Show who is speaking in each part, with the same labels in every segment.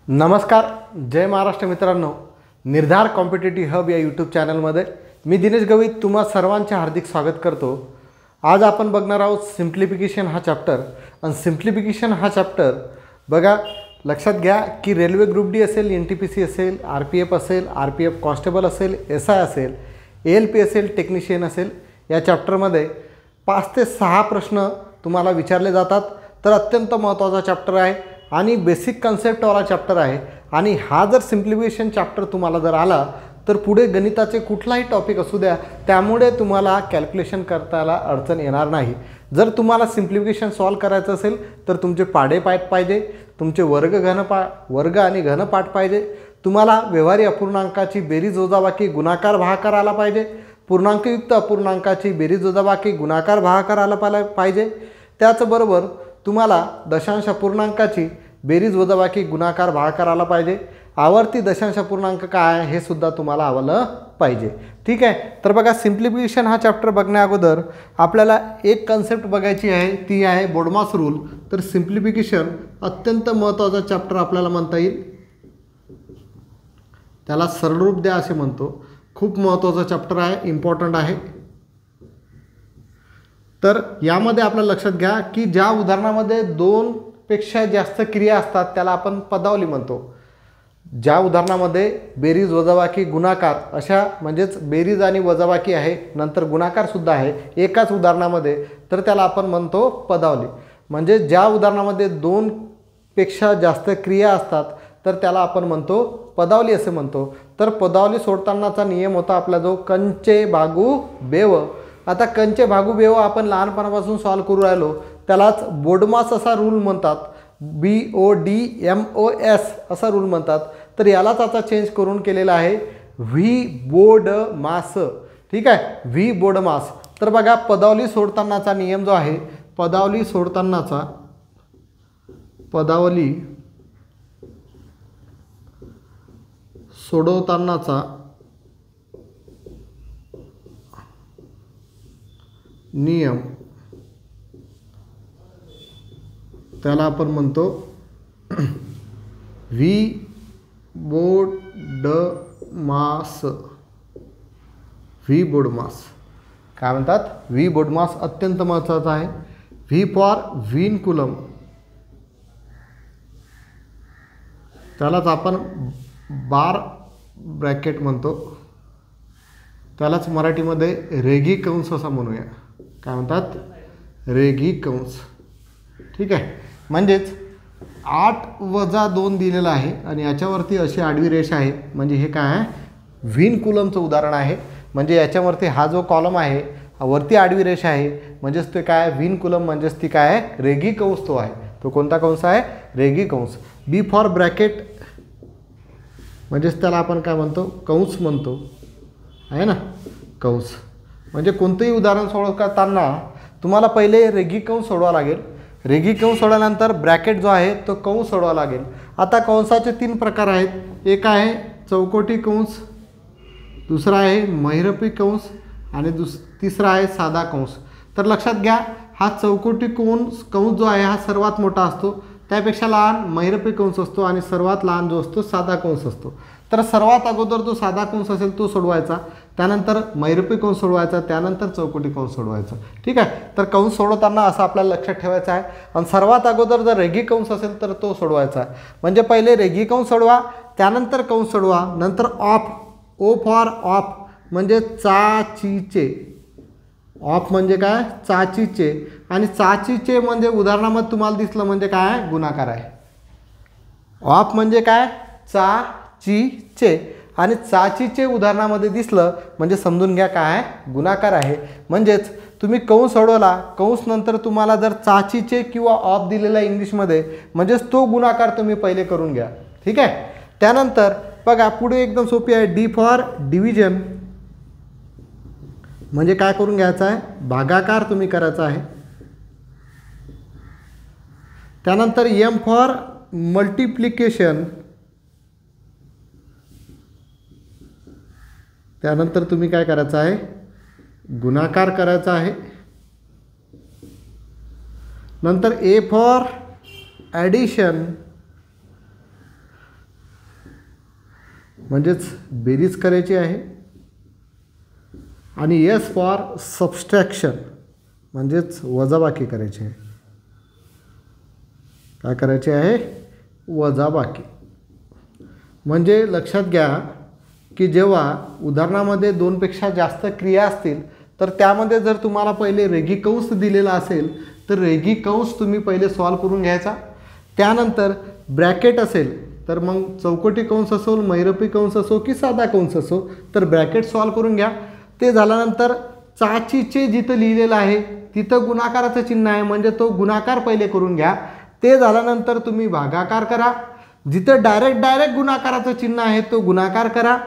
Speaker 1: नमस्कार, जय महाराष्ट्र मित्रांनो. निर्धार कॉम्पिटिटिव्ह हब या यूट्यूब चॅनलमध्ये मी दिनेश गवई तुम्हा सर्वांचे हार्दिक स्वागत करतो. आज आपण बघणार आहोत सिम्प्लिफिकेशन हा चॅप्टर. आणि सिम्प्लिफिकेशन हा चॅप्टर बघा, लक्षात घ्या की रेल्वे ग्रुप डी असेल, NTPC असेल, RPF असेल, RPF कॉन्स्टेबल असेल, SI असेल, ALP असेल, टेक्निशियन असेल, या चॅप्टरमध्ये 5 ते 6 प्रश्न तुम्हाला विचारले जातात. तर अत्यंत महत्त्वाचा चॅप्टर आहे आणि बेसिक कन्सेप्टवाला चॅप्टर आहे. आणि हा जर सिम्प्लिफिकेशन चॅप्टर तुम्हाला जर आला तर पुढे गणिताचे कुठलाही टॉपिक असू द्या, त्यामुळे तुम्हाला कॅल्क्युलेशन करताना अडचण येणार नाही. जर तुम्हाला सिम्प्लिफिकेशन सॉल्व करायचं असेल तर तुमचे पाढेपाठ पाहिजे, तुमचे वर्ग आणि घनपाठ पाहिजे, तुम्हाला व्यवहारी अपूर्णांकाची बेरीज वजाबाकी गुणाकार भागाकार आला पाहिजे, पूर्णांकयुक्त अपूर्णांकाची बेरीज वजाबाकी गुणाकार भागाकार आला पाहिजे, त्याचबरोबर तुम्हाला दशांश अपूर्णांकाची बेरीज वजाबाकी गुणाकार भागाकार आला पाहिजे, आवर्ती दशांश अपूर्णांक काय आहे हे सुद्धा तुम्हाला आलं पाहिजे. ठीक आहे. तर बघा, सिम्प्लिफिकेशन हा चॅप्टर बघण्या अगोदर आपल्याला एक कन्सेप्ट बघायची आहे, ती आहे बोडमास रूल. तर सिम्प्लिफिकेशन अत्यंत महत्त्वाचा चॅप्टर आपल्याला म्हणता येईल, त्याला सरळरूप द्या असे म्हणतो. खूप महत्त्वाचा चॅप्टर आहे, इम्पॉर्टंट आहे. तर यामध्ये आपल्याला लक्षात घ्या की ज्या उदाहरणामध्ये 2 पेक्षा जास्त क्रिया असतात त्याला आपण पदावली म्हणतो. ज्या उदाहरणामध्ये बेरीज वजाबाकी गुणाकार अशा म्हणजेच बेरीज आणि वजाबाकी आहे, नंतर गुणाकारसुद्धा आहे एकाच उदाहरणामध्ये, तर त्याला आपण म्हणतो पदावली. म्हणजे ज्या उदाहरणामध्ये 2 पेक्षा जास्त क्रिया असतात तर त्याला आपण म्हणतो पदावली असे म्हणतो. तर पदावली सोडतानाचा नियम होता आपला जो कंचे भागू बेव. आता कंचे भागू बेव आपण लहानपणापासून सॉल्व करू राहिलो, त्यालाच बोडमास असा रूल म्हणतात. BODMOS असा रूल म्हणतात. तर यालाच आता चेंज करून केलेला आहे व्ही बोडमास. ठीक आहे, व्ही बोडमास. तर बघा, पदावली सोडतानाचा नियम जो आहे, पदावली सोडतानाचा सोडवतानाचा नियम, त्याला आपण म्हणतो व्ही बोडमास. व्ही बोडमास काय म्हणतात? व्ही बोडमास अत्यंत महत्त्वाचा आहे. व्ही फॉर व्हीन कुलम, त्यालाच आपण बार ब्रॅकेट म्हणतो, त्यालाच मराठीमध्ये रेघी कंस असा म्हणूया. काय म्हणतात? रेघी कंस. ठीक आहे. म्हणजेच 8 वजा 2 दिलेलं आहे आणि याच्यावरती अशी आडवी रेष आहे, म्हणजे हे काय आहे? व्हीन कुलमचं उदाहरण आहे. म्हणजे याच्यावरती हा जो कॉलम आहे, वरती आडवी रेष आहे, म्हणजेच ते काय? व्हीन कुलम. म्हणजेच ती काय आहे? रेघी कंस तो आहे. तो कोणता कंस आहे? रेघी कंस. बी फॉर ब्रॅकेट, म्हणजेच त्याला आपण काय म्हणतो? कंस म्हणतो, आहे ना, कंस. म्हणजे कोणतंही उदाहरण सोडवताना तुम्हाला पहिले रेघी कंस सोडवा लागेल. रेघी कंस सोडल्यानंतर ब्रॅकेट जो आहे तो कंस सोडवा लागेल. आता कंसाचे 3 प्रकार आहेत. एक आहे चौकोटी कंस, दुसरा आहे महिरपी कंस आणि तिसरा आहे साधा कंस. तर लक्षात घ्या, हा चौकोटी कंस जो आहे हा सर्वात मोठा असतो, त्यापेक्षा लहान महिरपी कंस असतो आणि सर्वात लहान जो असतो साधा कंस असतो. तर सर्वात अगोदर जो साधा कंस असेल तो सोडवायचा, त्यानंतर महिरपी कंस सोडवायचा, त्यानंतर चौकोटी कंस सोडवायचा. ठीक आहे. तर कंस सोडवताना असं आपल्याला लक्षात ठेवायचं आहे. आणि सर्वात अगोदर जर रेघी कंस असेल तर तो सोडवायचा आहे. म्हणजे पहिले रेघी कंस सोडवा, त्यानंतर कंस सोडवा, नंतर ऑफ. ओ फॉर ऑफ म्हणजे चाचीचे. ऑफ म्हणजे काय? चाचीचे. आणि चाचीचे म्हणजे उदाहरणामध्ये तुम्हाला दिसलं म्हणजे काय? गुणाकार आहे. ऑफ म्हणजे काय? चाचीचे. आणि चाचीचे उदाहरणामध्ये दिसलं म्हणजे समजून घ्या काय आहे? गुणाकार आहे. म्हणजेच तुम्ही कंस सोडवला, कंस नंतर तुम्हाला जर चाचीचे किंवा ऑफ दिलेला इंग्लिशमध्ये, म्हणजेच तो गुणाकार तुम्ही पहिले करून घ्या. ठीक आहे. त्यानंतर बघा, पुढे एकदम सोपी आहे. डी फॉर डिव्हिजन, म्हणजे काय करून घ्यायचं आहे? भागाकार तुम्ही करायचा आहे. त्यानंतर एम फॉर मल्टिप्लिकेशन, त्यानंतर तुम्ही काय करायचं आहे? गुणाकार करायचा आहे. नंतर ए फॉर ॲडिशन, म्हणजेच बेरीज करायची आहे. आणि एस फॉर सबस्ट्रॅक्शन म्हणजेच वजाबाकी करायची आहे. काय करायचे आहे? वजाबाकी. म्हणजे लक्षात घ्या की जेव्हा उदाहरणामध्ये दोनपेक्षा जास्त क्रिया असतील तर त्यामध्ये जर तुम्हाला पहिले रेघी कंस दिलेला असेल तर रेघी कंस तुम्ही पहिले सॉल्व करून घ्यायचा. त्यानंतर ब्रॅकेट असेल तर मग चौकटी कंस असो, महिरपी कंस असो की साधा कंस असो तर ब्रॅकेट सॉल्व करून घ्या. ते झाल्यानंतर चाचीचे जिथं लिहिलेलं आहे तिथं गुणाकाराचं चिन्ह आहे म्हणजे तो गुणाकार पहिले करून घ्या. ते झाल्यानंतर तुम्ही भागाकार करा. जिथं डायरेक्ट गुणाकाराचं चिन्ह आहे तो गुणाकार करा.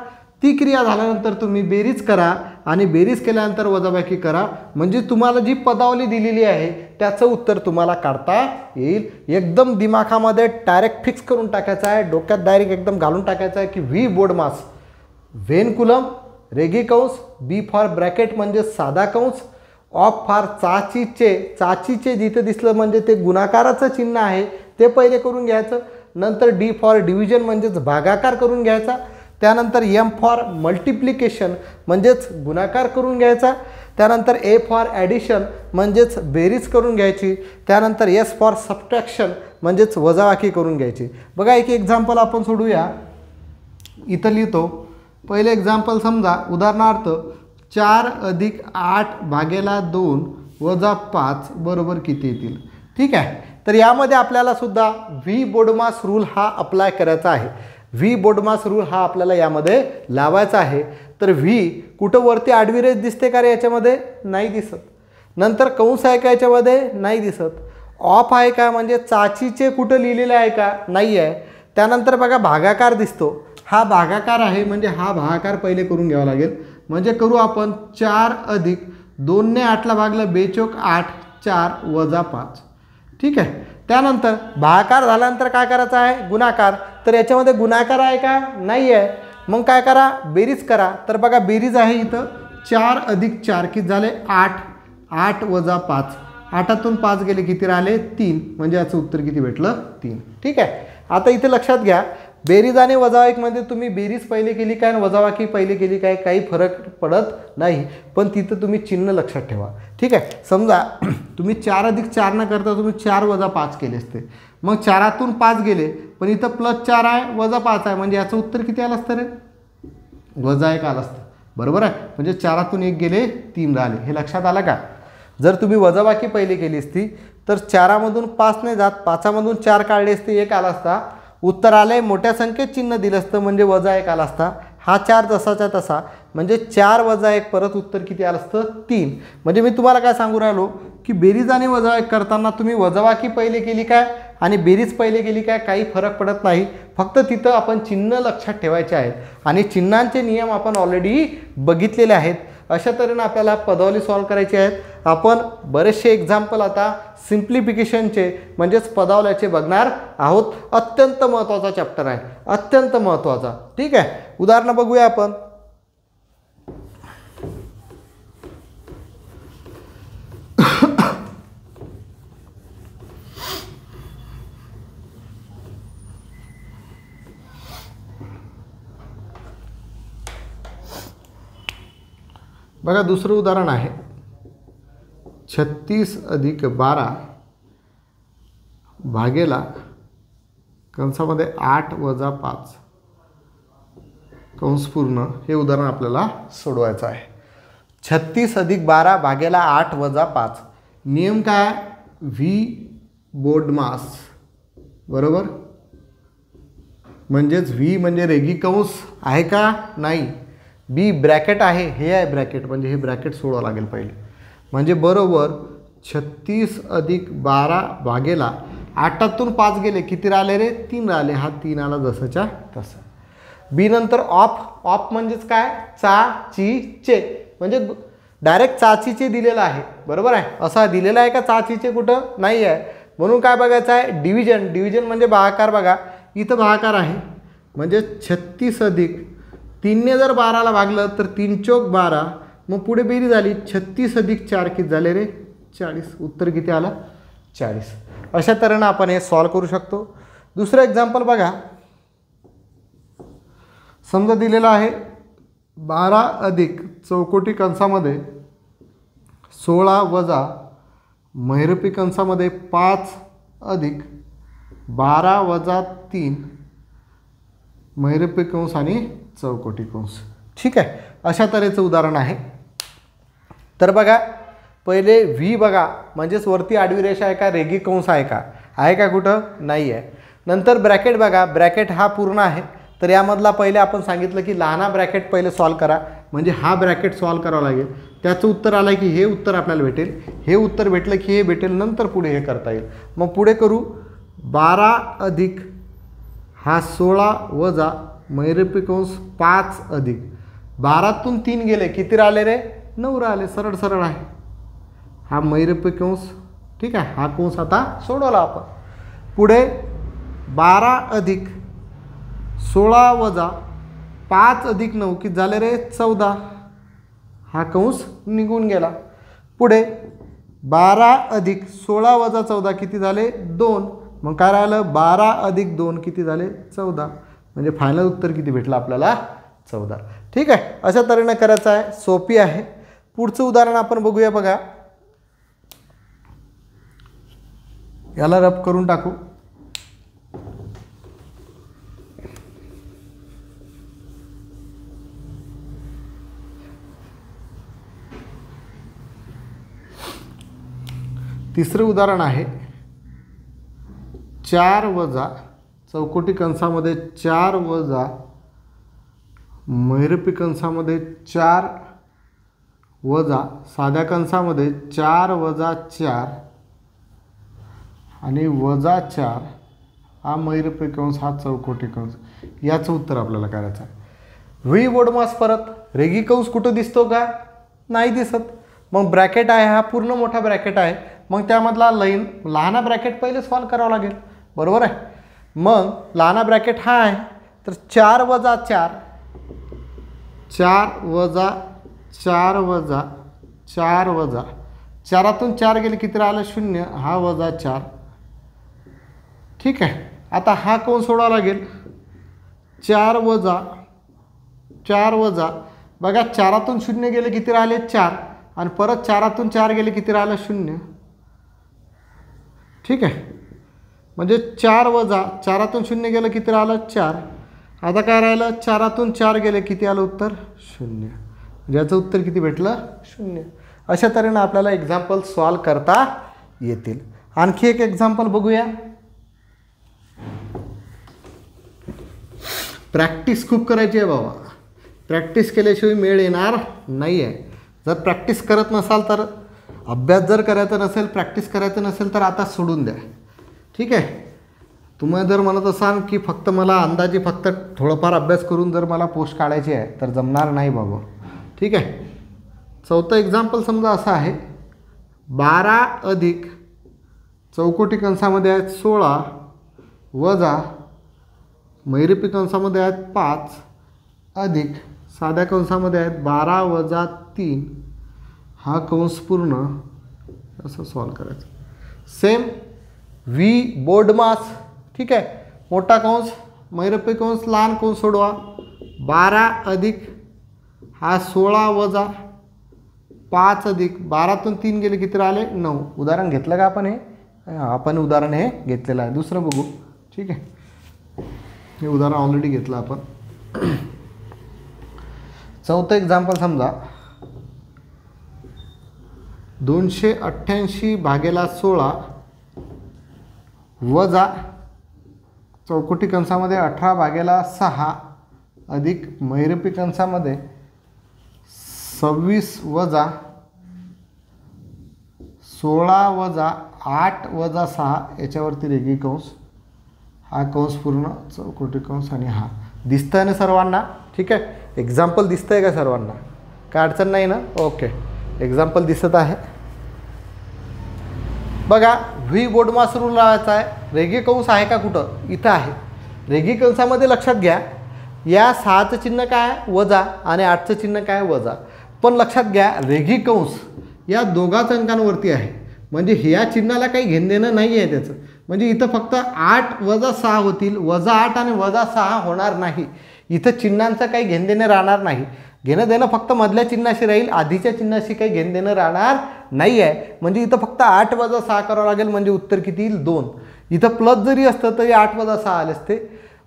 Speaker 1: ती क्रिया झाल्यानंतर तुम्ही बेरीज करा आणि बेरीज केल्यानंतर वजाबाकी करा. म्हणजे तुम्हाला जी पदावली दिलेली आहे त्याचं उत्तर तुम्हाला काढता येईल. एकदम दिमाखामध्ये डायरेक्ट फिक्स करून टाकायचं आहे, डोक्यात डायरेक्ट एकदम घालून टाकायचं आहे की व्ही बोर्ड मास व्हेन कुलम, रेगी कंस, बी फॉर ब्रॅकेट म्हणजे साधा कंस, ऑफ फॉर चाचीचे जिथे दिसलं म्हणजे ते गुणाकाराचं चिन्ह आहे ते पहिले करून घ्यायचं. नंतर डी फॉर डिव्हिजन म्हणजेच भागाकार करून घ्यायचा. त्यानंतर एम फॉर मल्टिप्लिकेशन म्हणजेच गुणाकार करून घ्यायचा. त्यानंतर ए फॉर ॲडिशन म्हणजेच बेरीज करून घ्यायची. त्यानंतर एस फॉर सबट्रॅक्शन म्हणजेच वजाबाकी करून घ्यायची. बघा एक एक्झाम्पल आपण सोडूया. इथं लिहितो. पहिले एक्झाम्पल समजा उदाहरणार्थ 4 + 8 भागेला 2 वजा 5 बरोबर किती येतील. ठीक आहे. तर यामध्ये आपल्याला सुद्धा व्ही बोर्डमास रूल हा अप्लाय करायचा आहे. व्ही बोर्डमास रूल हा आपल्याला यामध्ये लावायचा आहे. तर व्ही कुठं वरती आडवी रेष दिसते का रे याच्यामध्ये? नाही दिसत. नंतर कंस आहे का याच्यामध्ये? नाही दिसत. ऑफ आहे का म्हणजे चाचीचे कुठं लिहिलेलं आहे का? नाही आहे. त्यानंतर बघा भागाकार दिसतो. हा भागाकार आहे म्हणजे हा भागाकार पहिले करून घ्यावा लागेल. म्हणजे करू आपण 4 + 2 ने 8ला भागलं 2 चोक 8 4 वजा 5. ठीक आहे. त्यानंतर भागाकार झाल्यानंतर काय करायचं आहे? गुणाकार. तर याच्यामध्ये गुणाकार आहे का? नाही आहे. मग काय करा? बेरीज करा. तर बघा बेरीज आहे इथं 4 + 4 किती झाले? 8. 8 वजा 5. 8तून 5 गेले किती राहिले? 3. म्हणजे याचं उत्तर किती भेटलं? 3. ठीक आहे. आता इथे लक्षात घ्या बेरीज आणि वजाबाकीमध्ये तुम्ही बेरीज पहिले केली काय आणि वजाबाकी पहिले केली काय काही फरक पडत नाही. पण तिथं तुम्ही चिन्ह लक्षात ठेवा. ठीक आहे. समजा तुम्ही 4 + 4 न करता तुम्ही 4 वजा 5 केले असते. मग 4तून 5 गेले पण इथं +4 आहे वजा 5 आहे म्हणजे याचं उत्तर किती आलं असतं रे? -1 आलं असतं. बरोबर आहे. म्हणजे 4तून 1 गेले 3 राहिले. हे लक्षात आलं का? जर तुम्ही वजाबाकी पहिले केली असती तर 4मधून 5 नाही जात, 5मधून 4 काढले असते 1 आला असता. उत्तर आले मोठ्या संख्येत चिन्ह दिलं असतं म्हणजे -1 आला असता. हा 4 तसाच्या तसा म्हणजे 4 वजा 1 परत उत्तर किती आलं असतं? 3. म्हणजे मी तुम्हाला काय सांगू राहिलो की बेरीज आणि वजाबाकी करताना तुम्ही वजाबाकी पहिले केली काय आणि बेरीज पहिले केली काय काही फरक पडत नाही. फक्त तिथं आपण चिन्ह लक्षात ठेवायचे आहेत आणि चिन्हांचे नियम आपण ऑलरेडी बघितलेले आहेत. अशा तऱ्हेने आपल्याला पदावली सॉल्व करायची आहेत. आपण बरेचसे एक्झाम्पल आता सिम्प्लिफिकेशनचे म्हणजेच पदावल्याचे बघणार आहोत. अत्यंत महत्त्वाचा चॅप्टर आहे, अत्यंत महत्त्वाचा. ठीक आहे. उदाहरणं बघूया आपण. बघा दुसरं उदाहरण आहे 36 + 12 भागेला कंसामध्ये 8 वजा 5 कंस पूर्ण. हे उदाहरण आपल्याला सोडवायचं आहे. 36 + 12 भागेला 8 वजा 5. नियम काय? व्ही बोर्ड मास बरोबर. म्हणजेच व्ही म्हणजे रेगी कंस आहे का? नाही. बी ब्रॅकेट आहे, हे आहे ब्रॅकेट म्हणजे हे ब्रॅकेट सोडावं लागेल पहिले. म्हणजे बरोबर 36 + 12 भागेला 8तून 5 गेले किती राहिले रे? 3 राहिले. हा 3 आला जसंच्या तसं. बी नंतर ऑफ म्हणजेच काय? चाचीचे म्हणजे डायरेक्ट चाचीचे दिलेलं आहे. बरोबर आहे. असा दिलेला आहे का चाचीचे? कुठं नाही आहे. म्हणून काय बघायचं आहे? डिव्हिजन. डिव्हिजन म्हणजे भागाकार. बघा इथं भागाकार आहे म्हणजे 36 + 3 ने जर 12ला भागलं तर 3 चोक 12. मग पुढे बेरीज झाली 36 + 4 किती झाले रे? 40. उत्तर किती आलं? 40. अशा तऱ्हेनं आपण हे सॉल्व करू शकतो. दुसरं एक्झाम्पल बघा. समजा दिलेला आहे 12 अधिक चौकोटी कंसामध्ये 16 वजा महिरपी कंसामध्ये 5 अधिक 12 वजा 3 महिरपी कंस आणि चौकोटी कंस. ठीक आहे, अशा तऱ्हेचं उदाहरण आहे. तर बघा पहिले व्ही बघा, म्हणजेच वरती आडवी रेषा आहे का, रेगी कंस आहे का, आहे का कुठं, नाही आहे. नंतर ब्रॅकेट बघा, ब्रॅकेट हा पूर्ण आहे. तर यामधला पहिले आपण सांगितलं की लहाना ब्रॅकेट पहिले सॉल्व करा, म्हणजे हा ब्रॅकेट सॉल्व करावा लागेल. त्याचं उत्तर आलं की हे उत्तर आपल्याला भेटेल, हे उत्तर भेटलं की हे भेटेल, नंतर पुढे हे करता येईल. मग पुढे करू. 12 अधिक हा 16 वजा महिरपी कंस 5 अधिक 12तून 3 गेले, किती राहिले रे, 9 राहिले. सरळ सरळ आहे हा महिरपी कंस. ठीक आहे, हा कंस आता सोडवला आपण. पुढे 12 अधिक 16 वजा 5 अधिक 9 किती झाले रे, 14. हा कंस निघून गेला. पुढे 12 अधिक 16 वजा 14 किती झाले, 2. मग काय राहिलं, 12 अधिक 2 किती झाले, 14. म्हणजे फायनल उत्तर किती भेटलं आपल्याला, 14. ठीक आहे, अशा तऱ्हेने करायचं आहे, सोपी आहे. पुढचं उदाहरण आपण बघूया. बघा याला रब करून टाकू. तिसरं उदाहरण आहे 4 वजा चौकोटी कंसामध्ये 4 वजा महिरपी कंसामध्ये 4 वजा साध्या कंसामध्ये 4 वजा 4 आणि वजा 4 हा महिरपी कंस, हा चौकोटी कंस. याचं उत्तर आपल्याला करायचं आहे. व्ही बोर्डमास परत रेगी कंस कुठं दिसतो का, नाही दिसत. मग ब्रॅकेट आहे, हा पूर्ण मोठा ब्रॅकेट आहे. मग त्यामधला लहाना ब्रॅकेट पहिले सॉल्व करावं लागेल, बरोबर आहे. मग लहाना ब्रॅकेट हा आहे, तर 4 वजा 4 4 वजा 4 वजा 4 वजा 4तून 4 गेले किती राहिलं, 0. हा वजा 4. ठीक आहे, आता हा कंस सोडावा लागेल. 4 वजा 4 वजा बघा 4तून 0 गेले किती राहिले, 4. आणि परत 4तून 4 गेले किती राहिलं, 0. ठीक आहे, म्हणजे 4 वजा 4तून 0 गेलं किती राहिलं, 4. आता काय राहिलं, 4तून 4 गेले किती आलं उत्तर, 0. ज्याचं उत्तर किती भेटलं, 0. अशा तऱ्हेनं आपल्याला एक्झाम्पल सॉल्व करता येतील. आणखी एक एक्झाम्पल बघूया. प्रॅक्टिस खूप करायची आहे बाबा, प्रॅक्टिस केल्याशिवाय मेळ येणार नाही आहे. जर प्रॅक्टिस करत नसाल तर, अभ्यास जर करायचा नसेल, प्रॅक्टिस करायचं नसेल तर आता सोडून द्या. ठीक आहे, तुम्ही जर म्हणत असाल की फक्त मला अंदाजे फक्त थोडंफार अभ्यास करून जर मला पोस्ट काढायची आहे तर जमणार नाही बाबा. ठीक आहे, चौथं एक्झाम्पल समजा असं आहे 12 अधिक चौकोटी कंसामध्ये आहेत 16 वजा महिरपी कंसामध्ये आहेत 5 अधिक साध्या कंसामध्ये आहेत 12 वजा 3 हा कंस पूर्ण. असं सॉल्व करायचं. सेम व्ही बोर्ड मास. ठीक आहे, मोठा कंस महिरपी कंस लहान कंस सोडवा. 12 अधिक हा 16 वजा 5 अधिक 12तून 3 गेले किती राहिले, 9. उदाहरण घेतलं का आपण, हे आपण उदाहरण हे घेतलेलं आहे. दुसरं बघू. ठीक आहे, हे उदाहरण ऑलरेडी घेतलं आपण. चौथं एक्झाम्पल समजा 288 भागेला 16 वजा चौकोटी कंसामध्ये 18 भागेला 6 अधिक महिरपी कंसामध्ये 26 वजा 16 वजा 8 वजा 6 याच्यावरती रेगी कंस. हा कंस पूर्ण चौकोटी कंस आणि हा दिसतंय ना सर्वांना. ठीक आहे, एक्झाम्पल दिसतंय का सर्वांना, काय अडचण नाही ना. ओके, एक्झाम्पल दिसत आहे. बघा व्ही बोर्डमास रूल लावायचा आहे. रेगी कंस आहे का कुठं, इथं आहे. रेगी कंसामध्ये लक्षात घ्या या 6चं चिन्ह काय वजा आणि 8चं चिन्ह काय वजा. पण लक्षात घ्या रेगी कंस या दोघाच अंकांवरती आहे, म्हणजे ह्या चिन्हाला काही घेणं नाही आहे त्याचं. म्हणजे इथं फक्त 8 वजा 6 होतील, वजा 8 आणि वजा 6 होणार नाही. इथं चिन्हांचं काही घेणं देणं राहणार नाही, घेणं देणं फक्त मधल्या चिन्हाशी राहील, आधीच्या चिन्हाशी काही घेणं देणं राहणार नाही आहे. म्हणजे इथं फक्त 8 वजा 6 करावं लागेल, म्हणजे उत्तर किती येईल 2. इथं प्लस जरी असतं तरी 8 वजा 6 आले असते,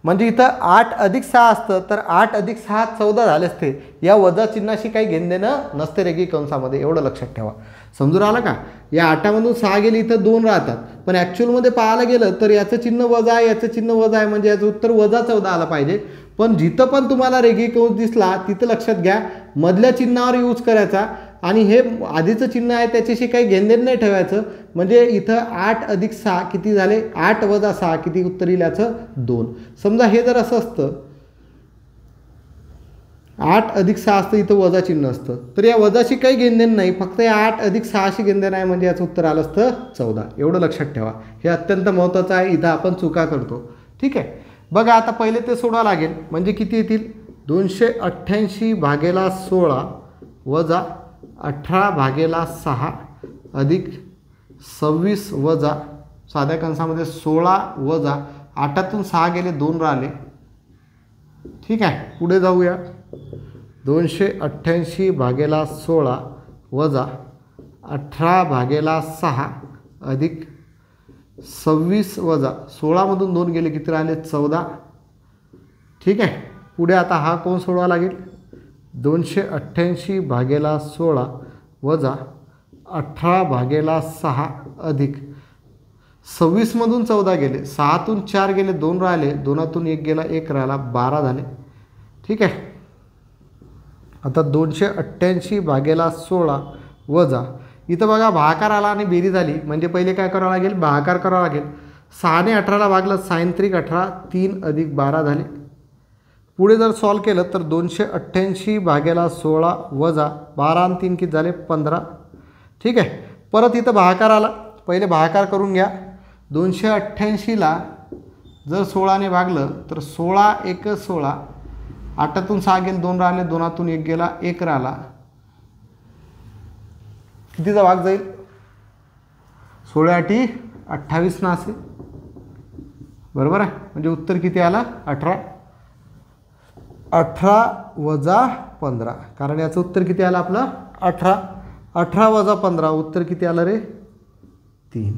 Speaker 1: म्हणजे इथं 8 अधिक 6 असतं तर 8 अधिक 6 14 झाले असते. या वजा चिन्हाशी काही घेणं देणं नसते रेखीय कंसामध्ये, एवढं लक्षात ठेवा. समजून आलं का? या 8मधून 6 गेली इथं 2 राहतात, पण ॲक्च्युअलमध्ये पाहायला गेलं तर याचं चिन्ह वजा आहे, याचं चिन्ह वजा आहे, म्हणजे याचं उत्तर वजा 14 आलं पाहिजे. पण जिथं पण तुम्हाला रेखीय कंस दिसला तिथं लक्षात घ्या मधल्या चिन्हावर यूज करायचा, आणि हे आधीचं चिन्ह आहे त्याच्याशी काही घेणदेण नाही ठेवायचं. म्हणजे इथं 8 अधिक 6 किती झाले, 8 वजा 6 किती उत्तर येईल याचं 2. समजा हे जर असं असतं 8 अधिक 6 असतं, इथं वजा चिन्ह असतं, तर या वजाशी काही घेणदेण नाही, फक्त या 8 अधिक 6शी घेणदेण आहे, म्हणजे याचं उत्तर आलं असतं 14. एवढं लक्षात ठेवा, हे अत्यंत महत्त्वाचं आहे. इथं आपण चुका करतो. ठीक आहे, बघा आता पहिले ते सोडावं लागेल. म्हणजे किती येतील, 288 भागेला 16 वजा 18 भागेला 6 अधिक 26 वजा साध्या कंसामध्ये 16 वजा 8तून 6 गेले 2 राहिले. ठीक आहे, पुढे जाऊया. 288 भागेला 16 वजा 18 भागेला 6 अधिक 26 वजा 16मधून 2 गेले किती राहिले 14. ठीक आहे, पुढे आता हा कोण सोडवा लागेल. 288 भागेला 16 वजा 18 भागेला 6 अधिक 26मधून 14 गेले, 6तून 4 गेले 2 राहिले, 2तून 1 गेला 1 राहिला, 12 झाले. ठीक आहे, आता 288 भागेला 16 वजा इथं बघा भागाकार आला आणि बेरीज झाली, म्हणजे पहिले काय करावं लागेल, भागाकार करावा लागेल. 6ने 18ला भागलं, 6 त्रिक 18, 3 अधिक 12 झाले. पुढे जर सॉल्व केलं तर 288 भागेला 16 वजा 12 आणि 3 किती झाले 15. ठीक आहे, परत इथं भागाकार आला, पहिले भागाकार करून घ्या. 288ला जर 16ने भागलं तर 16 1 16, 8तून 6 गेले 2 राहिले, 2तून 1 गेला 1 राहिला, कितीचा भाग जाईल, 16 8 28 ना असेल, बरोबर आहे. म्हणजे उत्तर किती आला 18. 18 वजा 15, कारण याचं उत्तर किती आलं आपलं 18. 18 वजा 15 उत्तर किती आलं रे 3.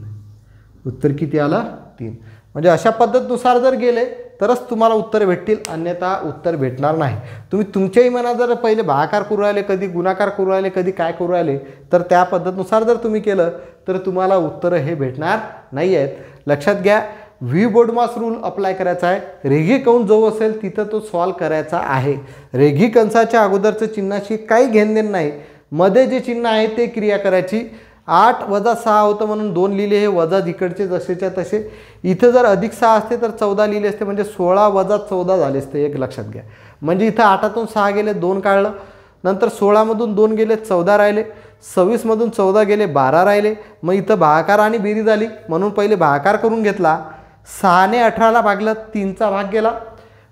Speaker 1: उत्तर किती आलं 3. म्हणजे अशा पद्धतीनुसार जर गेले तरच तुम्हाला उत्तर भेटतील, अन्यथा उत्तर भेटणार नाही. तुम्ही तुमच्याही मनात जर पहिले भागाकार करू राहिले, कधी गुणाकार करू राहिले, कधी काय करू राहिले, तर त्या पद्धतीनुसार जर तुम्ही केलं तर तुम्हाला उत्तरं हे भेटणार नाही आहेत. लक्षात घ्या, व्ही बोर्डमास रूल अप्लाय करायचा आहे. रेघी कंस जो असेल तिथं तो सॉल्व करायचा आहे. रेघी कंसाच्या अगोदरचं चिन्हाशी काही घेणदेण नाही, मध्ये जे चिन्ह आहे ते क्रिया करायची. 8 वजा 6 होतं म्हणून 2 लिहिले, हे वजा जिकडचे जसेच्या तसे. इथं जर अधिक 6 असते तर 14 लिहिले असते, म्हणजे 16 वजा 14 झाले असते. एक लक्षात घ्या, म्हणजे इथं 8तून 6 गेले 2 काढलं, नंतर 16मधून 2 गेले 14 राहिले, 26मधून 14 गेले 12 राहिले. मग इथं भागाकार आणि बेरीज झाली म्हणून पहिले भागाकार करून घेतला. 6ने 18ला भागलं, 3चा भाग गेला,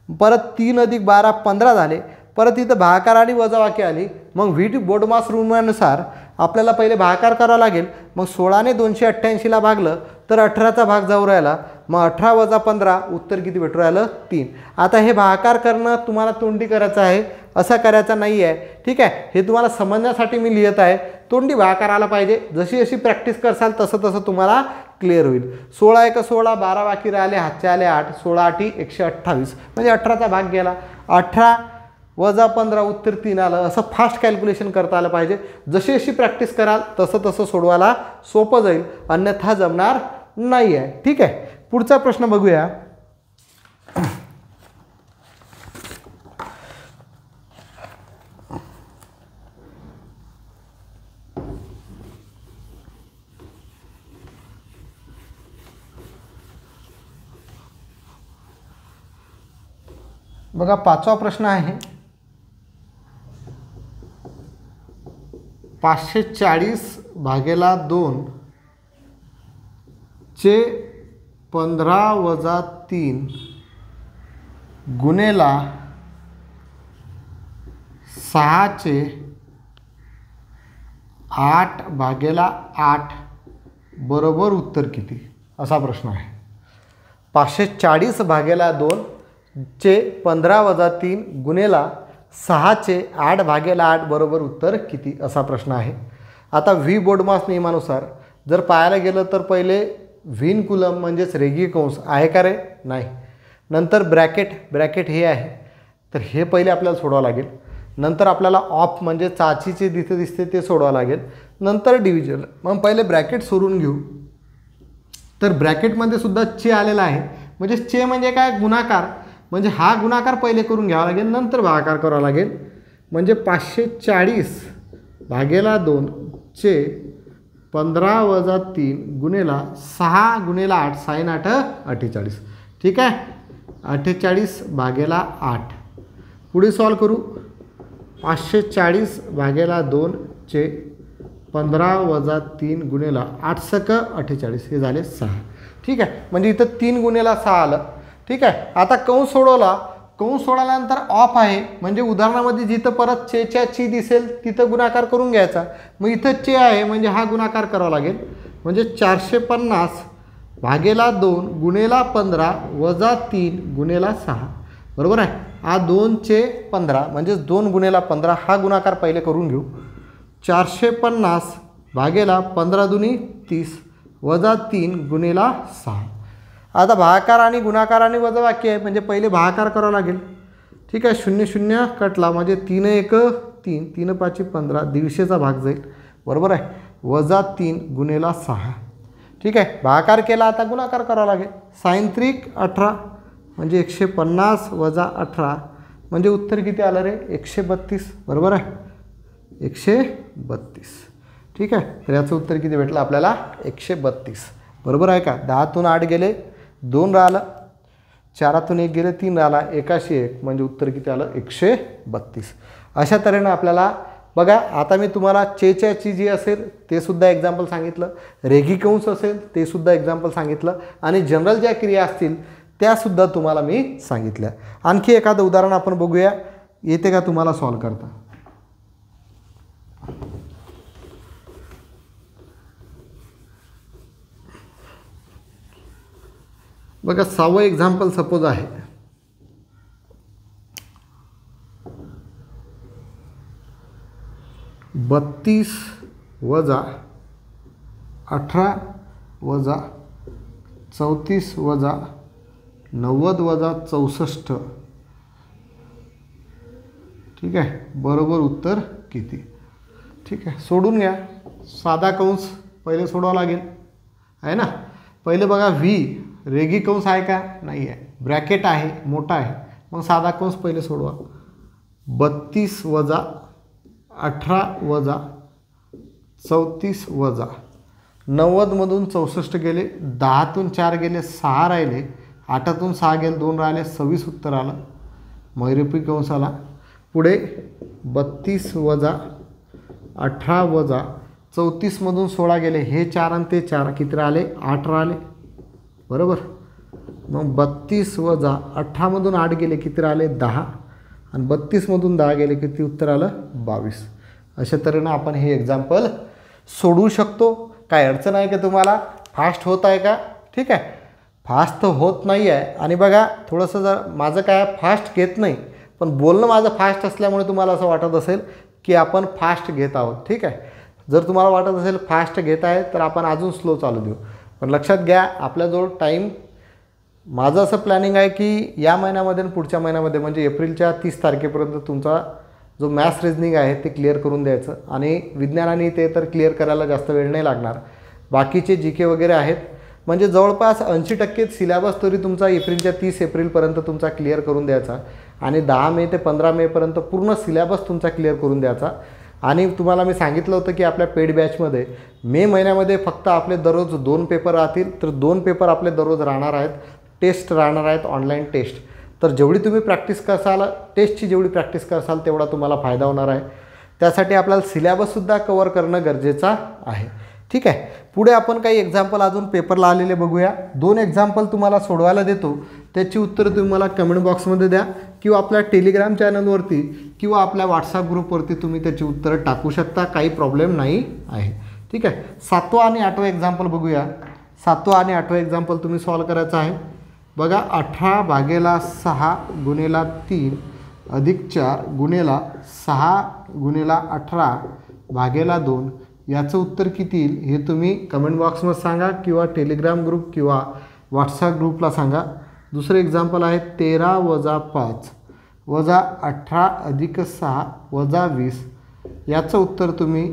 Speaker 1: परत 3 अधिक 12 15 झाले. परत इथं भागाकार आणि वजाबाकी आली. मग व्ही बोर्डमास रूलनुसार आपल्याला पहिले भागाकार करावा लागेल. मग 16ने 288ला भागलं तर 18चा भाग जाऊ राहिला, मग 18 वजा 15 उत्तर किती भेटू राहिलं 3. आता हे भागाकार करणं तुम्हाला तोंडी करायचं आहे, असा करायचा नाही आहे. ठीक आहे, हे तुम्हाला समजण्यासाठी मी लिहित आहे. तोंडी भागाकार आला पाहिजे. जशी जशी प्रॅक्टिस करसाल तसं तसं तुम्हाला क्लिअर होईल. 16 1 16, 12 बाकी राहिले, हातचे आले 8, 16 8 128, म्हणजे 18चा भाग गेला. 18 वजा 15 उत्तर 3 आलं. असं फास्ट कॅल्क्युलेशन करता आलं पाहिजे. जशी जशी प्रॅक्टिस कराल तसं तसं सोडवायला सोपं जाईल, अन्यथा जमणार नाही आहे. ठीक आहे, पुढचा प्रश्न बघूया. बघा, 5वा प्रश्न आहे. 540 भागेला 2 चे 15 वजा 3 गुणेला 6 चे 8 भागेला 8 बरोबर उत्तर किती, असा प्रश्न आहे. 540 भागेला 2 चे 15 वजा 3 गुणेला 6 चे 8 भागेला 8 बरोबर उत्तर किती, असा प्रश्न आहे. आता व्ही बोर्डमास नियमानुसार जर पाहायला गेलं तर पहिले व्हीन कुलम म्हणजेच रेखीय कंस आहे का रे, नाही. नंतर ब्रॅकेट हे आहे, तर हे पहिले आपल्याला सोडवावं लागेल. नंतर आपल्याला ऑफ म्हणजे चाचीचे जिथे दिसते ते सोडवावं लागेल. नंतर डिव्हिजन. मग पहिले ब्रॅकेट सोडून घेऊ. तर ब्रॅकेटमध्ये सुद्धा चे आलेला आहे, म्हणजे चे म्हणजे काय, गुणाकार. म्हणजे हा गुणाकार पहिले करून घ्यावा लागेल, नंतर भागाकार करावा लागेल. म्हणजे 540 भागेला 2 चे 15 वजा 3 गुणेला 6 गुणेला 8 साइन 8 48. ठीक आहे, 48 भागेला 8. पुढे सॉल्व करू. 540 भागेला 2 चे 15 वजा 3 गुणेला 8 सक 48 हे झाले 6. ठीक आहे, म्हणजे इथं 3 गुणेला 6 आलं. ठीक आहे, आता कंस सोडवला. कंस सोडवल्यानंतर ऑफ आहे, म्हणजे उदाहरणामध्ये जिथं परत चेच्या ची दिसेल तिथं गुणाकार करून घ्यायचा. मग इथं चे आहे म्हणजे हा गुणाकार करावा लागेल. म्हणजे 450 भागेला 2 गुणेला 15 वजा 3 गुणेला 6 बरोबर आहे. हा 2 चे 15 म्हणजेच 2 गुणेला 15 हा गुणाकार पहिले करून घेऊ. 450 भागेला 15 दुनी 30 वजा 3 गुणेला 6. आता भागाकार आणि गुणाकार आणि वजाबाकी आहे, म्हणजे पहिले भागाकार करावा लागेल. ठीक आहे, 0 0 कटला म्हणजे 3 1 3 3 5 15 150चा भाग जाईल बरोबर आहे. वजा 3 गुणेला 6. ठीक आहे, भागाकार केला, आता गुणाकार करावा लागेल. साइन 3 18 म्हणजे 150 वजा 18 म्हणजे उत्तर किती आलं रे, 132 बरोबर आहे, 132. ठीक आहे, तर याचं उत्तर किती भेटलं आपल्याला, 132 बरोबर आहे का. 10तून 8 गेले 2 राहिलं, 4तून 1 गेले 3 राहिला, 1 म्हणजे उत्तर किती आलं, 132. अशा तऱ्हेनं आपल्याला बघा. आता मी तुम्हाला चेची जी असेल ते सुद्धा एक्झाम्पल सांगितलं, रेखीय कंस असेल ते सुद्धा एक्झाम्पल सांगितलं, आणि जनरल ज्या क्रिया असतील त्यासुद्धा तुम्हाला मी सांगितल्या. आणखी एखादं उदाहरण आपण बघूया, येते का तुम्हाला सॉल्व करता. बघा, 6वं एक्झाम्पल सपोज आहे. बत्तीस वजा 18 वजा 34 वजा 90 वजा 64. ठीक आहे, बरोबर उत्तर किती. ठीक आहे, सोडून घ्या. साधा कंस पहिले सोडावा लागेल आहे ना. पहिले बघा, व्ही रेखीय कंस आहे का, नाही आहे. ब्रॅकेट आहे, मोठा आहे, मग साधा कंस पहिले सोडवा. 32 वजा 18 वजा 34 वजा 90मधून 64 गेले, 10तून 4 गेले 6 राहिले, 8तून 6 गेले 2 राहिले, 26 उत्तर आलं. मैरेपी कंस आला. पुढे 32 वजा 18 वजा 34मधून 16 गेले, हे 4 आणि ते 4 किती राहिले, 8 राहिले बरोबर. मग 32 वजा 18मधून 8 गेले किती राहिले, 10, आणि 32मधून 10 गेले किती उत्तर आलं, 22. अशा तऱ्हेनं आपण हे एक्झाम्पल सोडवू शकतो. काय अडचण आहे का तुम्हाला, फास्ट होत आहे का. ठीक आहे, फास्ट तर होत नाही आहे. आणि बघा, थोडंसं जर माझं काय फास्ट घेत नाही, पण बोलणं माझं फास्ट असल्यामुळे तुम्हाला असं वाटत असेल की आपण फास्ट घेत आहोत. ठीक आहे, जर तुम्हाला वाटत असेल फास्ट घेत आहे तर आपण अजून स्लो चालू देऊ. पण लक्षात घ्या, आपल्याजवळ टाईम, माझं असं प्लॅनिंग आहे की या महिन्यामध्ये आणि पुढच्या महिन्यामध्ये म्हणजे एप्रिलच्या 30 तारखेपर्यंत तुमचा जो मॅथ्स रिजनिंग आहे ते क्लिअर करून द्यायचं. आणि विज्ञान आणि ते तर क्लिअर करायला जास्त वेळ नाही लागणार. बाकीचे जी के वगैरे आहेत, म्हणजे जवळपास 80% सिलेबस तरी तुमचा एप्रिलच्या 30 एप्रिलपर्यंत तुमचा क्लिअर करून द्यायचा. आणि 10 मे ते 15 मेपर्यंत पूर्ण सिलेबस तुमचा क्लिअर करून द्यायचा. आणि तुम्हाला मी सांगितलं होतं की आपल्या पेड बॅचमध्ये मे महिन्यामध्ये फक्त आपले दररोज 2 पेपर राहतील. तर 2 पेपर आपले दररोज राहणार आहेत, टेस्ट राहणार आहेत, ऑनलाईन टेस्ट. तर जेवढी तुम्ही प्रॅक्टिस करसाल, टेस्टची जेवढी प्रॅक्टिस करसाल तेवढा तुम्हाला फायदा होणार आहे. त्यासाठी आपल्याला सिलेबससुद्धा कवर करणं गरजेचं आहे. ठीक आहे, पुढे आपण काही एक्झाम्पल अजून पेपरला आलेले बघूया. 2 एक्झाम्पल तुम्हाला सोडवायला देतो, त्याची उत्तरं तुम्ही मला कमेंट बॉक्समध्ये द्या, किंवा आपल्या टेलिग्राम चॅनलवरती किंवा आपल्या व्हॉट्सअप ग्रुपवरती तुम्ही त्याची उत्तरं टाकू शकता. काही प्रॉब्लेम नाही आहे. ठीक आहे, 7वं आणि 8वं एक्झाम्पल बघूया. 7वं आणि 8वं एक्झाम्पल तुम्ही सॉल्व करायचं आहे. बघा 18 भागेला 6 गुणेला 3 अधिक 4 गुणेला 6 गुणेला 18 भागेला 2 याचं उत्तर किती येईल हे तुम्ही कमेंट बॉक्समध्ये सांगा किंवा टेलिग्राम ग्रुप किंवा व्हॉट्सॲप ग्रुपला सांगा. दुसरं एक्झाम्पल आहे 13 वजा 5 वजा 18 अधिक 6 वजा 20 याचं उत्तर तुम्ही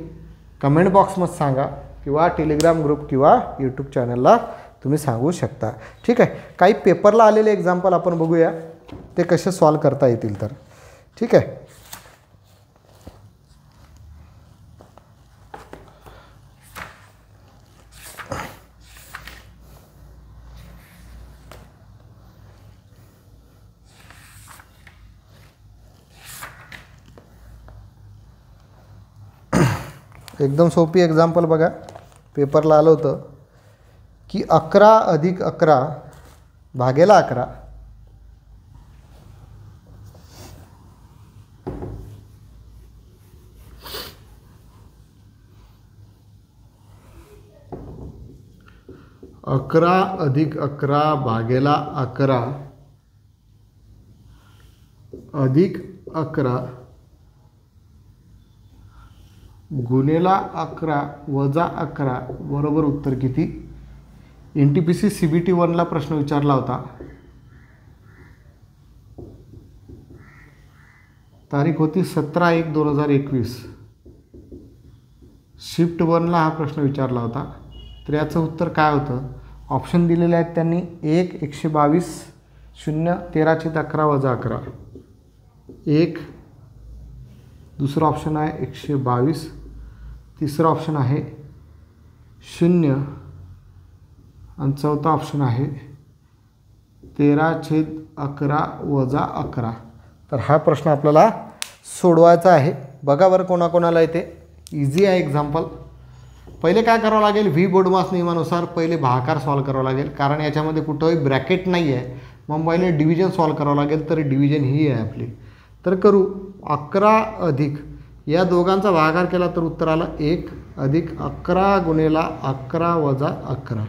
Speaker 1: कमेंट बॉक्समध्ये सांगा किंवा टेलिग्राम ग्रुप किंवा यूट्यूब चॅनलला तुम्ही सांगू शकता. ठीक आहे. काही पेपरला आलेले एक्झाम्पल आपण बघूया ते कसे सॉल्व करता येतील तर. ठीक आहे. एकदम सोपी एक्झाम्पल बघा, पेपरला आलं होतं की 11 अधिक 11 भागेला 11 11 अधिक 11 भागेला 11 अधिक 11 गुणेला 11 वजा 11 बरोबर उत्तर किती. NTPC CBT 1ला प्रश्न विचारला होता. तारीख होती 17/1/2021. शिफ्ट 1ला हा प्रश्न विचारला होता. तर याचं उत्तर काय होतं. ऑप्शन दिलेले आहेत त्यांनी 1 122 0 13/11 वजा 11 1. दुसरा ऑप्शन आहे 122. तिसरा ऑप्शन आहे 0 आणि चौथा ऑप्शन आहे 13/11 वजा 11. तर हा प्रश्न आपल्याला सोडवायचा आहे. बघा बरं कोणाकोणाला येते. इझी आहे एक्झाम्पल. पहिले काय करावं लागेल, व्ही बोर्डमास नियमानुसार पहिले भागाकार सॉल्व करावं लागेल, कारण याच्यामध्ये कुठंही ब्रॅकेट नाही आहे. मग पहिले डिव्हिजन सॉल्व करावं लागेल, तर डिव्हिजन ही आहे आपली. तर करू. 11 अधिक या दोघांचा भागाकार केला तर उत्तर आलं 1 अधिक 11 गुणेला 11 वजा 11.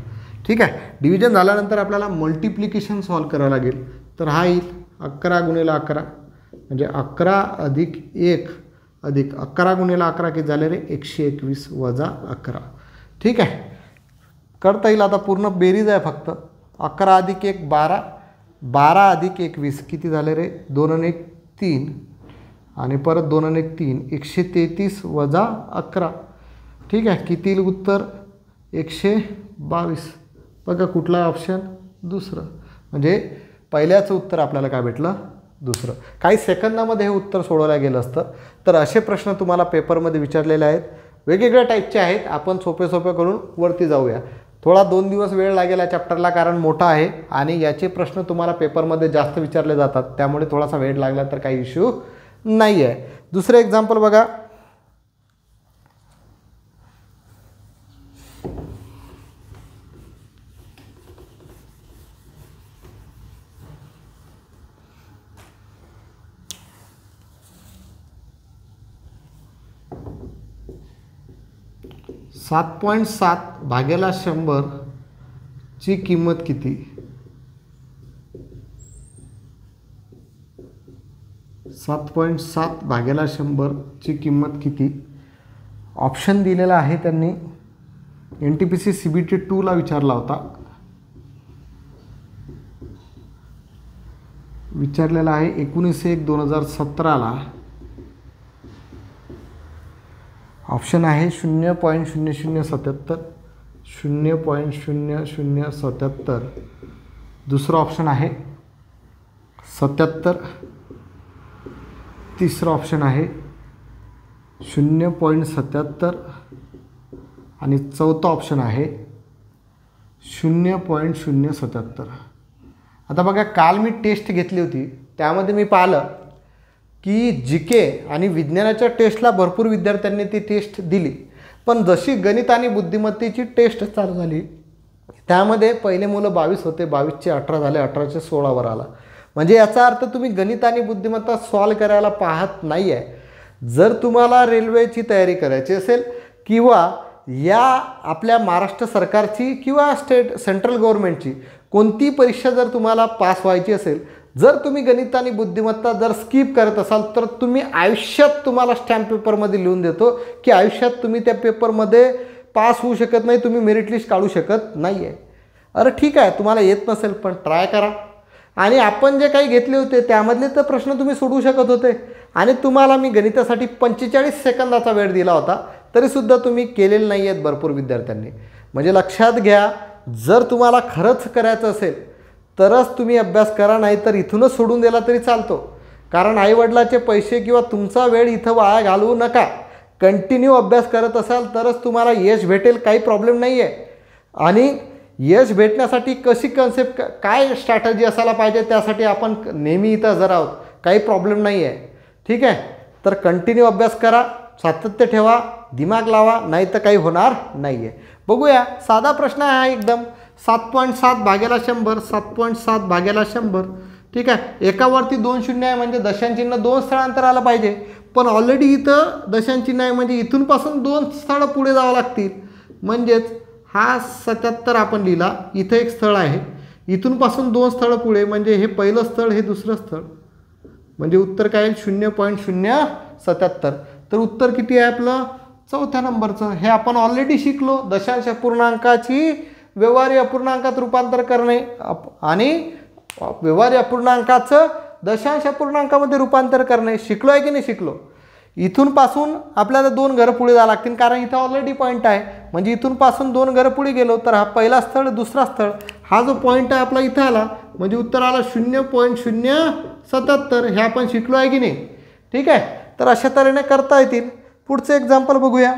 Speaker 1: ठीक आहे. डिव्हिजन झाल्यानंतर आपल्याला मल्टिप्लिकेशन सॉल्व करावं लागेल. तर हा येईल 11 गुणेला 11 म्हणजे 11 अधिक 1 अधिक 11 गुणेला 11 किती झाले रे 121 वजा 11. ठीक आहे. करता येईल. आता पूर्ण बेरीज आहे फक्त. 11 अधिक 1 12 12 अधिक 21 किती झाले रे 2 आणि 1 3 आणि परत 2 आणि 1 3 133 वजा 11. ठीक आहे. किती येईल उत्तर 122. बघा कुठला ऑप्शन दुसरं. म्हणजे पहिल्याचं उत्तर आपल्याला काय भेटलं दुसरं. काही सेकंदामध्ये हे उत्तर सोडवलं गेलं असतं. तर असे प्रश्न तुम्हाला पेपरमध्ये विचारलेले आहेत. वेगवेगळ्या टाईपचे आहेत. आपण सोपे करून वरती जाऊया. थोडा 2 दिवस वेळ लागेल या चॅप्टरला, कारण मोठा आहे आणि याचे प्रश्न तुम्हाला पेपरमध्ये जास्त विचारले जातात. त्यामुळे थोडासा वेळ लागला तर काही इश्यू नाही आहे. दुसरं एक्झाम्पल बघा. .7 भागेला 100 ची किंमत किती. 7.7 भागेला 100 ची किंमत किती. ऑप्शन दिलेला आहे त्यांनी. NTPC CBT 2ला विचारला होता. विचारलेला आहे 19/1/2017ला. ऑप्शन आहे 0.0077 0.0077. दुसरा ऑप्शन आहे 77. तिसरा ऑप्शन आहे 0.77 आणि चौथा ऑप्शन आहे 0.077. आता बघा, काल मी टेस्ट घेतली होती, त्यामध्ये मी पाहिलं की GK आणि विज्ञानाच्या टेस्टला भरपूर विद्यार्थ्यांनी ती टेस्ट दिली. पण जशी गणित आणि बुद्धिमत्तेची टेस्ट चालू झाली त्यामध्ये पहिले मुलं 22 होते, 22चे 18 झाले, 18चे 16वर आला. म्हणजे याचा अर्थ तुम्ही गणित आणि बुद्धिमत्ता सॉल्व करायला पाहत नाही आहे. जर तुम्हाला रेल्वेची तयारी करायची असेल किंवा या आपल्या महाराष्ट्र सरकारची किंवा सेंट्रल गव्हर्नमेंटची कोणती परीक्षा जर तुम्हाला पास व्हायची असेल, जर तुम्ही गणित आणि बुद्धिमत्ता जर स्किप करत असाल तर तुम्ही आयुष्यात तुम्हाला स्टॅम्प पेपरमध्ये लिहून देतो की आयुष्यात तुम्ही त्या पेपरमध्ये पास होऊ शकत नाही, तुम्ही मेरिट लिस्ट काढू शकत नाही आहे. अरे ठीक आहे, तुम्हाला येत नसेल पण ट्राय करा. आणि आपण जे काही घेतले होते त्यामधले तर प्रश्न तुम्ही सोडवू शकत होते. आणि तुम्हाला मी गणितासाठी 45 सेकंदाचा वेळ दिला होता, तरीसुद्धा तुम्ही केलेलं नाही आहेत भरपूर विद्यार्थ्यांनी. म्हणजे लक्षात घ्या, जर तुम्हाला खरंच करायचं असेल तरच तुम्ही अभ्यास करा, नाही तर इथूनच सोडून दिला तरी चालतो. कारण आईवडिलाचे पैसे किंवा तुमचा वेळ इथं वाया घालवू नका. कंटिन्यू अभ्यास करत असाल तरच तुम्हाला यश भेटेल, काही प्रॉब्लेम नाही आहे. आणि यश भेटण्यासाठी कशी कन्सेप्ट, काय स्ट्रॅटजी असायला पाहिजे, त्यासाठी आपण नेहमी इथं हजर आहोत, काही प्रॉब्लेम नाही आहे. ठीक आहे, तर कंटिन्यू अभ्यास करा, सातत्य ठेवा, दिमाग लावा, नाही तर काही होणार नाही आहे. बघूया, साधा प्रश्न आहे एकदम. 7.7 भागेला 100, 7.7 भागेला 100. ठीक आहे, एकावरती 2 शून्य आहे म्हणजे दशांचिन्ह 2 स्थळांतर आलं पाहिजे. पण ऑलरेडी इथं दशांचिन्ह आहे म्हणजे इथूनपासून 2 स्थळं पुढे जावं लागतील. म्हणजेच हा 77 आपण लिहिला, इथं एक स्थळ आहे, इथूनपासून 2 स्थळं पुढे म्हणजे हे पहिलं स्थळ, हे दुसरं स्थळ, म्हणजे उत्तर काय येईल 0.077. तर उत्तर किती आहे आपलं, चौथ्या नंबरचं. हे आपण ऑलरेडी शिकलो. दशांश अपूर्णांकाची व्यवहारी अपूर्णांकात रूपांतर करणे आणि व्यवहारी अपूर्णांकाचं दशांश अपूर्णांकामध्ये रूपांतर करणे शिकलो आहे की नाही शिकलो. इथूनपासून आपल्याला 2 घरं पुढे जावं लागतील, कारण इथं ऑलरेडी पॉईंट आहे. म्हणजे इथूनपासून 2 घरं पुढे गेलो तर हा पहिला स्थळ, दुसरा स्थळ, हा जो पॉईंट आहे आपला इथं आला, म्हणजे उत्तर आला 0.077. हे आपण शिकलो आहे की नाही. ठीक आहे, तर अशा तऱ्हेने करता येतील. पुढचं एक्झाम्पल बघूया.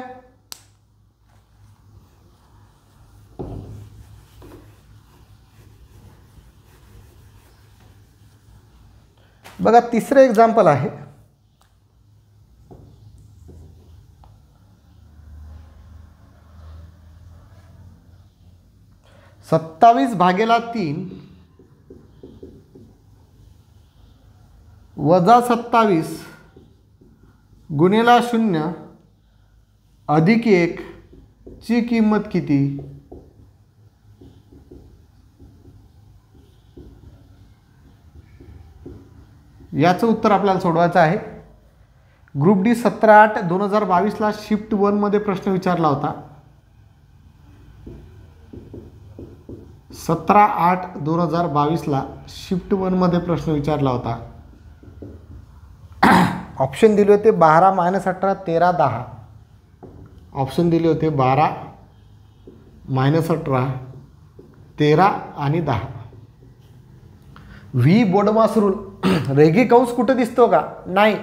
Speaker 1: बघा, तिसरं एक्झाम्पल आहे. 27 भागेला 3 वजा 27 गुणिला 0 अधिक 1 ची किंमत किती. याचं उत्तर आपल्याला सोडवायचं आहे. ग्रुप डी 17/8/2022ला शिफ्ट 1 मध्ये प्रश्न विचारला होता. 17/8/2022ला शिफ्ट 1 मध्ये प्रश्न विचारला होता. ऑप्शन दिले होते 12, -18, 13, 10. ऑप्शन दिले होते 12, -18, 13 आणि 10. V BODMAS rule. रेगी कंस कुठे दिसतो का, नाही.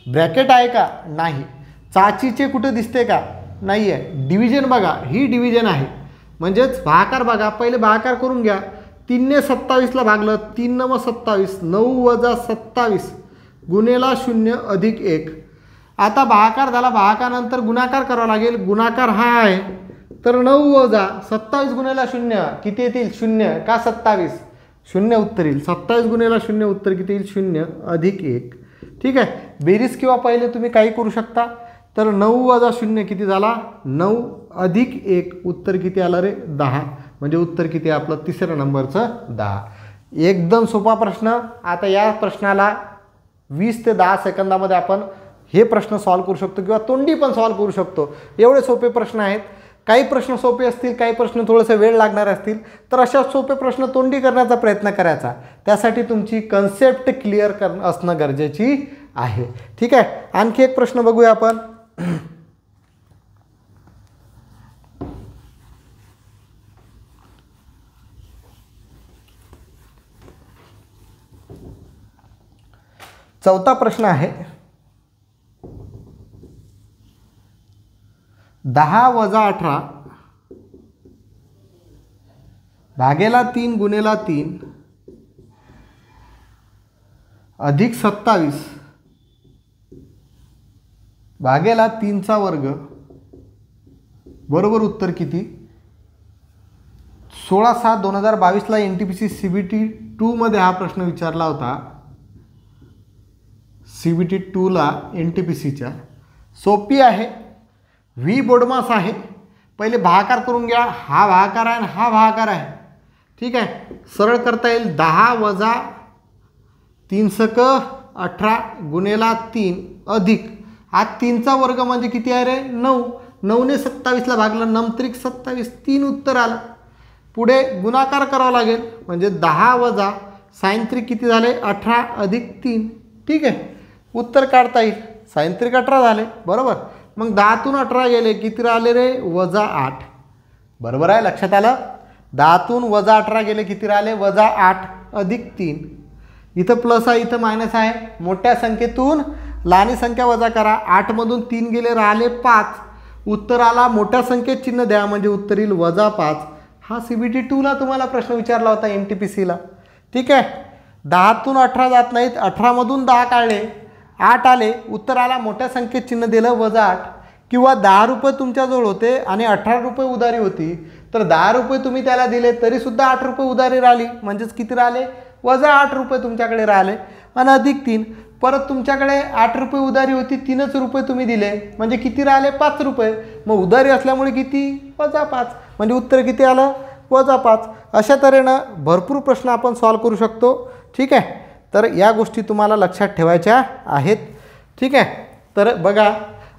Speaker 1: ब्रॅकेट आहे का, नाही. चाचीचे कुठे दिसते का, नाही आहे. डिव्हिजन बघा, ही डिव्हिजन आहे. म्हणजेच भागाकार बघा, पहिले भागाकार करून घ्या. 3 ने 27ला भागलं, 3 9 27, 9 वजा 27 गुणिला 0 अधिक 1. आता भागाकार झाला, भागाकारानंतर गुणाकार करावा लागेल. गुणाकार हा आहे, तर 9 वजा 27 गुणिला 0 किती येतील, 0 का 27, 0 उत्तर येईल. 27 गुणिला 0 उत्तर किती येईल, 0 अधिक 1. ठीक आहे, बेरीज किंवा पहिले तुम्ही काही करू शकता. तर 9 वजा 0 किती झाला, 9 अधिक 1 उत्तर किती आलं रे, 10. म्हणजे उत्तर किती आपलं, तिसऱ्या नंबरचं 10. एकदम सोपा प्रश्न. आता या प्रश्नाला 20 ते 10 सेकंदामध्ये आपण हे प्रश्न सॉल्व करू शकतो किंवा तोंडी पण सॉल्व करू शकतो. एवढे सोपे प्रश्न आहेत. काही प्रश्न सोपे असतील, काही प्रश्न थोडेसे वेळ लागणार असतील, तर अशा सोपे प्रश्न तोंडी करण्याचा प्रयत्न करायचा. त्यासाठी तुमची कन्सेप्ट क्लिअर असणं गरजेची आहे. ठीक आहे, आणखी एक प्रश्न बघूया आपण. चौथा प्रश्न आहे. 10 वजा 18 भागेला 3 गुणिला 3 अधिक 27 भागेला 3चा वर्ग बरोबर उत्तर किती. 16/7/2022ला NTPC CBT 2 मध्ये हा प्रश्न विचारला होता. CBT 2ला NTPCच्या. सोपी आहे. व्ही बोडमास आहे. पहिले भागाकार करून घ्या. हा भागाकार आहे आणि हा भागाकार आहे. ठीक आहे. सरळ करता येईल 10 वजा 3 सक 18 गुणेला 3 अधिक हा 3चा वर्ग म्हणजे किती आहे रे 9. 9ने 27ला भागलं 9 त्रिक 27 3 उत्तर आलं. पुढे गुणाकार करावा लागेल म्हणजे 10 वजा साइन त्रिक किती झाले 18 अधिक 3. ठीक आहे. उत्तर काढता येईल. साइन त्रिक 18 झाले बरोबर. मग 10तून 18 गेले किती राहिले रे वजा 8. बरोबर आहे. लक्षात आलं. 10तून वजा 18 गेले किती राहिले वजा 8 अधिक 3. इथं प्लस आहे इथं मायनस आहे. मोठ्या संख्येतून लहानी संख्या वजा करा. 8मधून 3 गेले राहिले 5. उत्तराला मोठ्या संख्येत चिन्ह द्या म्हणजे उत्तर येईल वजा 5. हा CBT 2ला तुम्हाला प्रश्न विचारला होता NTPCला. ठीक आहे. 10तून 18 जात नाहीत. 18मधून 10 काढले 8 आले. उत्तराला मोठ्या संख्येत चिन्ह दिलं वजा 8. किंवा 10 रुपये तुमच्याजवळ होते आणि 18 रुपये उधारी होती तर 10 रुपये तुम्ही त्याला दिले तरीसुद्धा 8 रुपये उधारी राहिली म्हणजेच किती राहिले वजा 8 रुपये तुमच्याकडे राहिले आणि अधिक 3. परत तुमच्याकडे 8 रुपये उधारी होती 3च रुपये तुम्ही दिले म्हणजे किती राहिले 5 रुपये. मग उधारी असल्यामुळे किती वजा 5 म्हणजे उत्तर किती आलं वजा 5. अशा तऱ्हेनं भरपूर प्रश्न आपण सॉल्व करू शकतो. ठीक आहे. तर या गोष्टी तुम्हाला लक्षात ठेवायच्या आहेत. ठीक आहे. तर बघा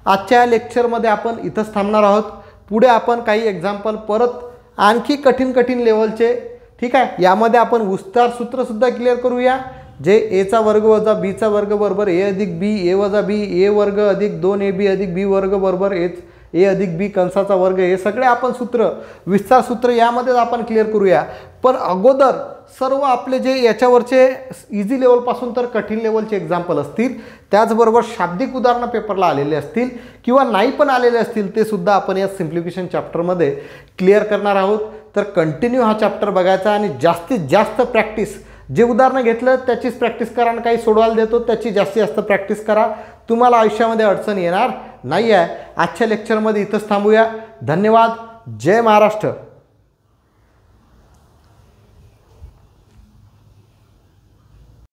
Speaker 1: आजच्या लेक्चरमध्ये आपण इथंच थांबणार आहोत. पुढे आपण काही एक्झाम्पल परत आणखी कठीण लेवलचे ठीक आहे यामध्ये आपण विस्तार सूत्रसुद्धा क्लिअर करूया. जे एचा वर्ग वजा बीचा वर्ग बरोबर ए अधिक बी ए वजा बी ए वर्ग अधिक 2ab अधिक बी वर्ग बरोबर ए अधिक बी कंसाचा वर्ग हे सगळे आपण सूत्र विस्तार सूत्र यामध्येच आपण क्लिअर करूया. पण अगोदर सर्व आपले जे याच्यावरचे इझी लेवलपासून तर कठीण लेवलचे एक्झाम्पल असतील त्याचबरोबर शाब्दिक उदाहरणं पेपरला आलेले असतील किंवा नाही पण आलेले असतील ते सुद्धा आपण या सिम्प्लिफिकेशन चॅप्टरमध्ये क्लिअर करणार आहोत. तर कंटिन्यू हा चॅप्टर बघायचा आणि जास्तीत जास्त प्रॅक्टिस जे उदाहरणं घेतलं त्याचीच प्रॅक्टिस करा आणि काही सोडवायला देतो त्याची जास्तीत जास्त प्रॅक्टिस करा. तुम्हाला आयुष्यामध्ये अडचण येणार नाही आहे. आजच्या लेक्चरमध्ये इथंच थांबूया. धन्यवाद. जय महाराष्ट्र.